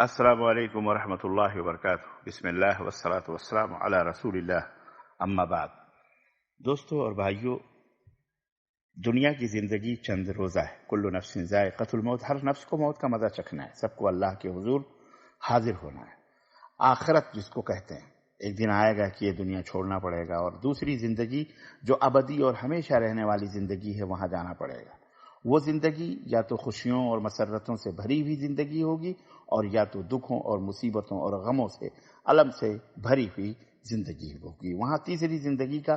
السلام علیکم ورحمۃ اللہ وبرکاتہ۔ بسم اللہ والصلاۃ والسلام علی رسول اللہ، اما بعد۔ دوستو اور بھائیو، دنیا کی زندگی چند روزہ ہے۔ کل نفس ذائقۃ الموت، ہر نفس کو موت کا مزہ چکھنا ہے، سب کو اللہ کے حضور حاضر ہونا ہے۔ آخرت جس کو کہتے ہیں، ایک دن آئے گا کہ یہ دنیا چھوڑنا پڑے گا، اور دوسری زندگی جو ابدی اور ہمیشہ رہنے والی زندگی ہے، وہاں جانا پڑے گا۔ وہ زندگی یا تو خوشیوں اور مسرتوں سے بھری ہوئی زندگی ہوگی، اور یا تو دکھوں اور مصیبتوں اور غموں سے، الم سے بھری ہوئی زندگی ہوگی۔ وہاں تیسری زندگی کا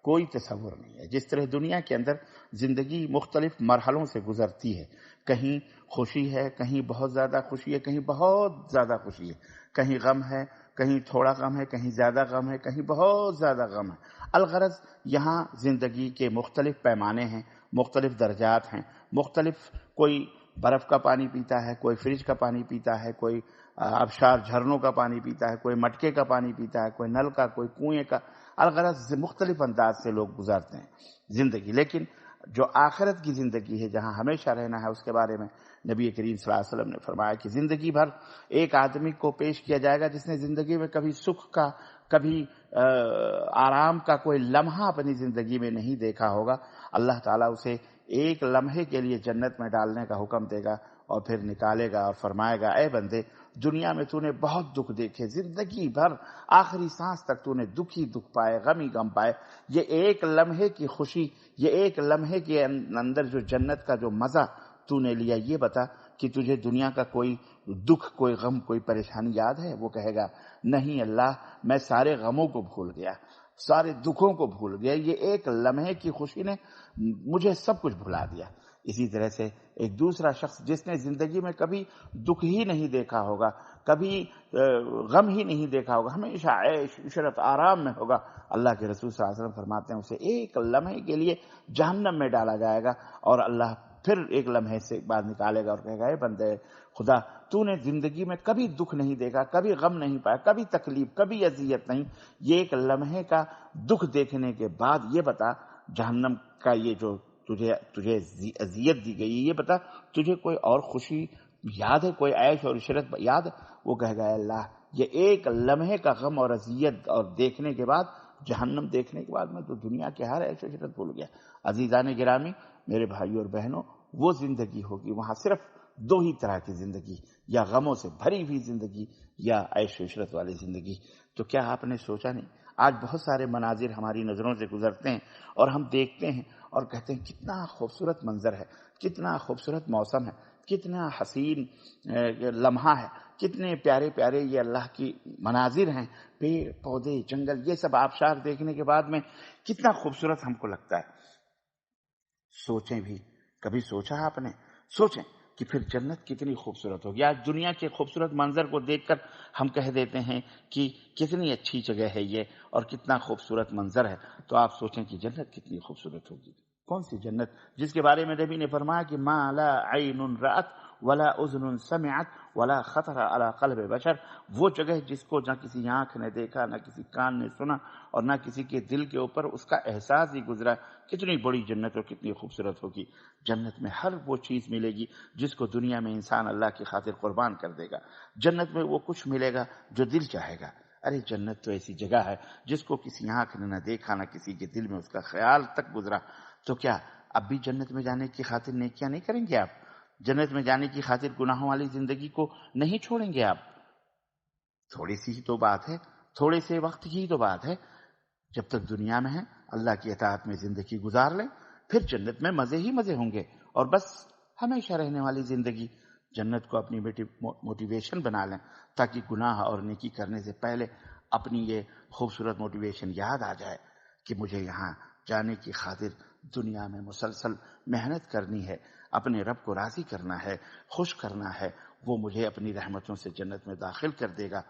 کوئی تصور نہیں ہے۔ جس طرح دنیا کے اندر زندگی مختلف مرحلوں سے گزرتی ہے، کہیں خوشی ہے، کہیں بہت زیادہ خوشی ہے، کہیں بہت زیادہ خوشی ہے، کہیں غم ہے، کہیں تھوڑا غم ہے، کہیں زیادہ غم ہے، کہیں بہت زیادہ غم ہے۔ الغرض یہاں زندگی کے مختلف پیمانے ہیں، مختلف درجات ہیں، مختلف، کوئی برف کا پانی پیتا ہے، کوئی فریج کا پانی پیتا ہے، کوئی آبشار جھرنوں کا پانی پیتا ہے، کوئی مٹکے کا پانی پیتا ہے، کوئی نل کا، کوئی کنویں کا۔ الغرض مختلف انداز سے لوگ گزارتے ہیں زندگی۔ لیکن جو آخرت کی زندگی ہے، جہاں ہمیشہ رہنا ہے، اس کے بارے میں نبی کریم صلی اللہ علیہ وسلم نے فرمایا کہ زندگی بھر ایک آدمی کو پیش کیا جائے گا جس نے زندگی میں کبھی سکھ کا، کبھی آرام کا کوئی لمحہ اپنی زندگی میں نہیں دیکھا ہوگا۔ اللہ تعالیٰ اسے ایک لمحے کے لیے جنت میں ڈالنے کا حکم دے گا، اور پھر نکالے گا اور فرمائے گا، اے بندے، دنیا میں تو نے بہت دکھ دیکھے، زندگی بھر آخری سانس تک تو نے دکھ ہی دکھ پائے، غم ہی غم پائے۔ یہ ایک لمحے کی خوشی، یہ ایک لمحے کے اندر جو جنت کا جو مزہ تو نے لیا، یہ بتا کہ تجھے دنیا کا کوئی دکھ، کوئی غم، کوئی پریشانی یاد ہے؟ وہ کہے گا، نہیں اللہ، میں سارے غموں کو بھول گیا، سارے دکھوں کو بھول گیا، یہ ایک لمحے کی خوشی نے مجھے سب کچھ بھلا دیا۔ اسی طرح سے ایک دوسرا شخص جس نے زندگی میں کبھی دکھ ہی نہیں دیکھا ہوگا، کبھی غم ہی نہیں دیکھا ہوگا، ہمیشہ عیش عشرت آرام میں ہوگا، اللہ کے رسول صلی اللہ علیہ وسلم فرماتے ہیں اسے ایک لمحے کے لیے جہنم میں ڈالا جائے گا، اور اللہ پھر ایک لمحے سے بعد نکالے گا اور کہے گا، اے بندے خدا، تو نے زندگی میں کبھی دکھ نہیں دیکھا، کبھی غم نہیں پایا، کبھی تکلیف، کبھی اذیت نہیں، یہ ایک لمحے کا دکھ دیکھنے کے بعد یہ بتا، جہنم کا یہ جو تجھے اذیت دی گئی، یہ بتا تجھے کوئی اور خوشی یاد ہے، کوئی عیش اور عشرت یاد ہے؟ وہ کہے گا، اے اللہ، یہ ایک لمحے کا غم اور اذیت اور دیکھنے کے بعد، جہنم دیکھنے کے بعد میں تو دنیا کے ہر عیش و عشرت بھول گیا۔ عزیزان گرامی، میرے بھائیوں اور بہنوں، وہ زندگی ہوگی، وہاں صرف دو ہی طرح کی زندگی، یا غموں سے بھری ہوئی زندگی، یا عیش و عشرت والی زندگی۔ تو کیا آپ نے سوچا نہیں؟ آج بہت سارے مناظر ہماری نظروں سے گزرتے ہیں، اور ہم دیکھتے ہیں اور کہتے ہیں کتنا خوبصورت منظر ہے، کتنا خوبصورت موسم ہے، کتنا حسین لمحہ ہے، کتنے پیارے پیارے یہ اللہ کی مناظر ہیں، پیڑ پودے جنگل، یہ سب آبشار دیکھنے کے بعد میں کتنا خوبصورت ہم کو لگتا ہے۔ سوچیں بھی، کبھی سوچا آپ نے؟ سوچیں کہ پھر جنت کتنی خوبصورت ہوگی۔ آج دنیا کے خوبصورت منظر کو دیکھ کر ہم کہہ دیتے ہیں کہ کتنی اچھی جگہ ہے یہ، اور کتنا خوبصورت منظر ہے، تو آپ سوچیں کہ جنت کتنی خوبصورت ہوگی۔ کون سی جنت جس کے بارے میں نبی نے فرمایا کہ ما لا عین رأت ولا اذن سمعت ولا خطر علی قلب بشر، وہ جگہ جس کو نہ کسی آنکھ نے دیکھا، نہ کسی کان نے سنا، اور نہ کسی کے دل کے اوپر اس کا احساس ہی گزرا۔ کتنی بڑی جنت اور کتنی خوبصورت ہوگی۔ جنت میں ہر وہ چیز ملے گی جس کو دنیا میں انسان اللہ کی خاطر قربان کر دے گا۔ جنت میں وہ کچھ ملے گا جو دل چاہے گا۔ ارے جنت تو ایسی جگہ ہے جس کو کسی آنکھ نے نہ دیکھا، نہ کسی کے دل میں اس کا خیال تک گزرا۔ تو کیا اب بھی جنت میں جانے کی خاطر نیکیاں نہیں کریں گے آپ؟ جنت میں جانے کی خاطر گناہوں والی زندگی کو نہیں چھوڑیں گے آپ؟ تھوڑی سی ہی تو بات ہے، تھوڑے سے وقت کی تو بات ہے۔ جب تک دنیا میں ہیں، اللہ کی اطاعت میں زندگی گزار لیں، پھر جنت میں مزے ہی مزے ہوں گے، اور بس ہمیشہ رہنے والی زندگی۔ جنت کو اپنی موٹیویشن بنا لیں، تاکہ گناہ اور نیکی کرنے سے پہلے اپنی یہ خوبصورت موٹیویشن یاد آ جائے کہ مجھے یہاں جانے کی خاطر دنیا میں مسلسل محنت کرنی ہے، اپنے رب کو راضی کرنا ہے، خوش کرنا ہے، وہ مجھے اپنی رحمتوں سے جنت میں داخل کر دے گا۔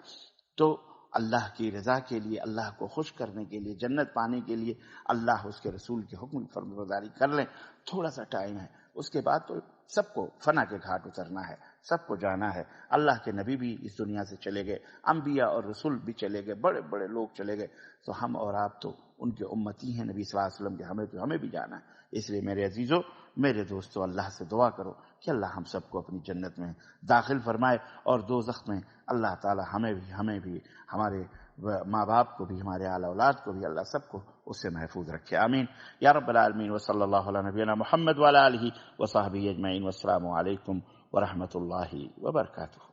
تو اللہ کی رضا کے لیے، اللہ کو خوش کرنے کے لیے، جنت پانے کے لیے اللہ اس کے رسول کے حکم کی فرمانبرداری کر لیں۔ تھوڑا سا ٹائم ہے، اس کے بعد تو سب کو فنا کے گھاٹ اترنا ہے، سب کو جانا ہے۔ اللہ کے نبی بھی اس دنیا سے چلے گئے، انبیاء اور رسول بھی چلے گئے، بڑے بڑے لوگ چلے گئے، تو ہم اور آپ تو ان کے امتی ہیں نبی صلی اللہ علیہ وسلم کے، ہمیں بھی جانا ہے۔ اس لیے میرے عزیزوں، میرے دوستو، اللہ سے دعا کرو کہ اللہ ہم سب کو اپنی جنت میں داخل فرمائے، اور دوزخ میں اللہ تعالی ہمیں بھی ہمارے ماں باپ کو بھی، ہمارے اعلی اولاد کو بھی، اللہ سب کو اس سے محفوظ رکھے، آمین یا رب العالمین۔ وصلی اللہ علی نبینا محمد وعلی آلہ وصحبہ اجمعین، والسلام علیکم ورحمۃ اللہ وبرکاتہ۔